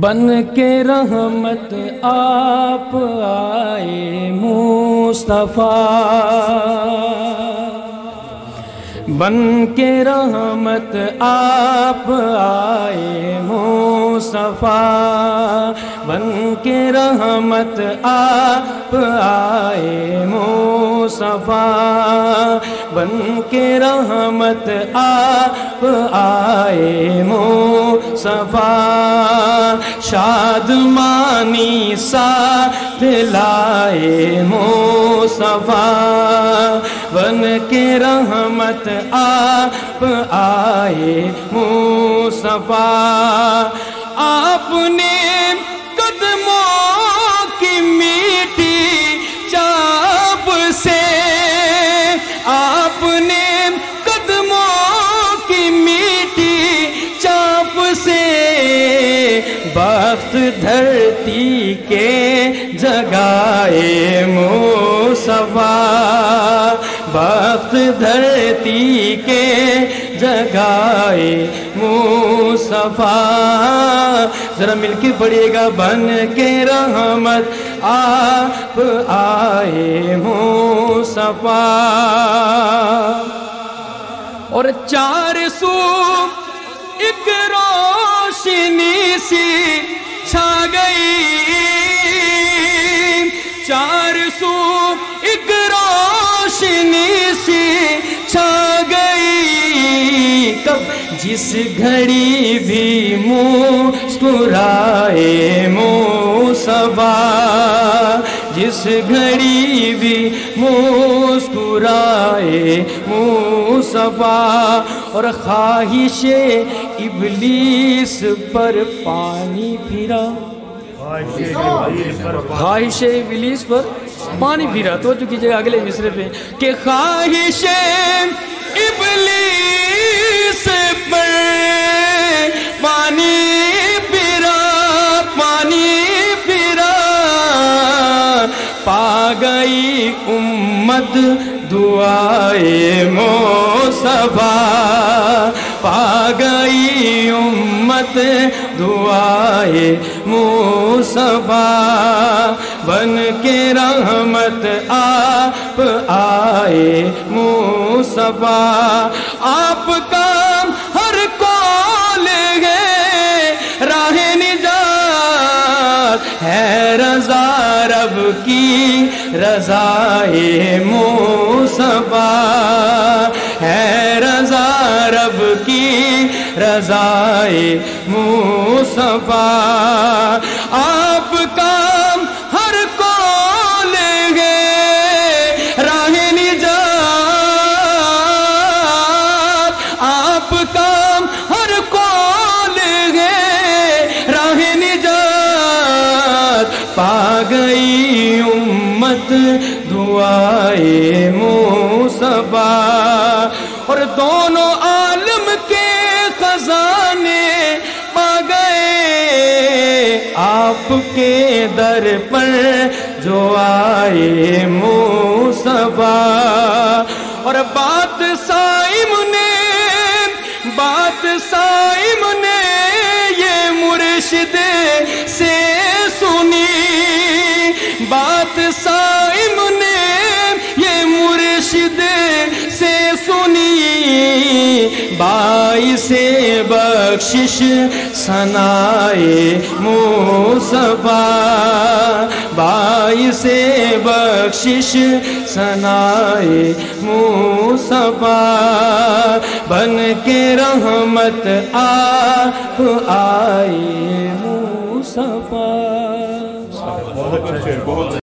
بن کے رحمت آپ آئے مصطفیٰ، بن کے رحمت آپ آئے مصطفیٰ، بن کے رحمت آپ آئے مصطفیٰ، بن کے رحمت آپ آئے مصطفیٰ، شادمانی ساتھ لائے مصطفیٰ، بن کے رحمت آپ آئے مصطفیٰ، آپ نے قدموں کی میٹھی چاپ سے، آپ نے قدموں کی میٹھی چاپ سے بخت دھرتی کے جگائے مصطفیٰ، بخت دھرتی کے جگائے مصطفیٰ، ذرا مل کے پڑھیے گا، بن کے رحمت آپ آئے مصطفیٰ، اور چار سو ایک روشنی سی چھا گئی، چار سو ایک روشنی سی چھا گئی، کب جس گھڑی بھی مسکرائے مصطفیٰ، جس گھڑی بھی مسکرائے مصطفیٰ، اور خواہش ابلیس پر پانی پھرا، خواہش ابلیس پر پانی پھرا، توجہ کیجئے اگلے مصرے پہ، کہ خواہش ابلیس پر پانی پھرا، پانی پھرا، پا گئی امت دعائے مصطفیٰ، پا گئی امت دعائے مصطفیٰ، بن کے رحمت آپ آئے مصطفیٰ، آپ کا ہر قول ہے راہ نجات، ہے رضا رب کی رضائے مصطفیٰ، ہے رضا رب کی رضائے مصطفیٰ، آپ کا ہر قول ہے راہ نجات، آپ کا ہر قول ہے راہ نجات، پا گئی امت دعائے مصطفیٰ، اور دونوں عالم کے خزانے پا گئے آپ کے در پر جو آئے مصطفیٰ، اور بات صائم نے یہ مرشد سے سنی، بات صائم نے یہ مرشد سے سنی، باعث بخشش ثنائے مصطفیٰ، باعث بخشش ثنائے مصطفیٰ، بن کے رحمت آپ آئے مصطفیٰ۔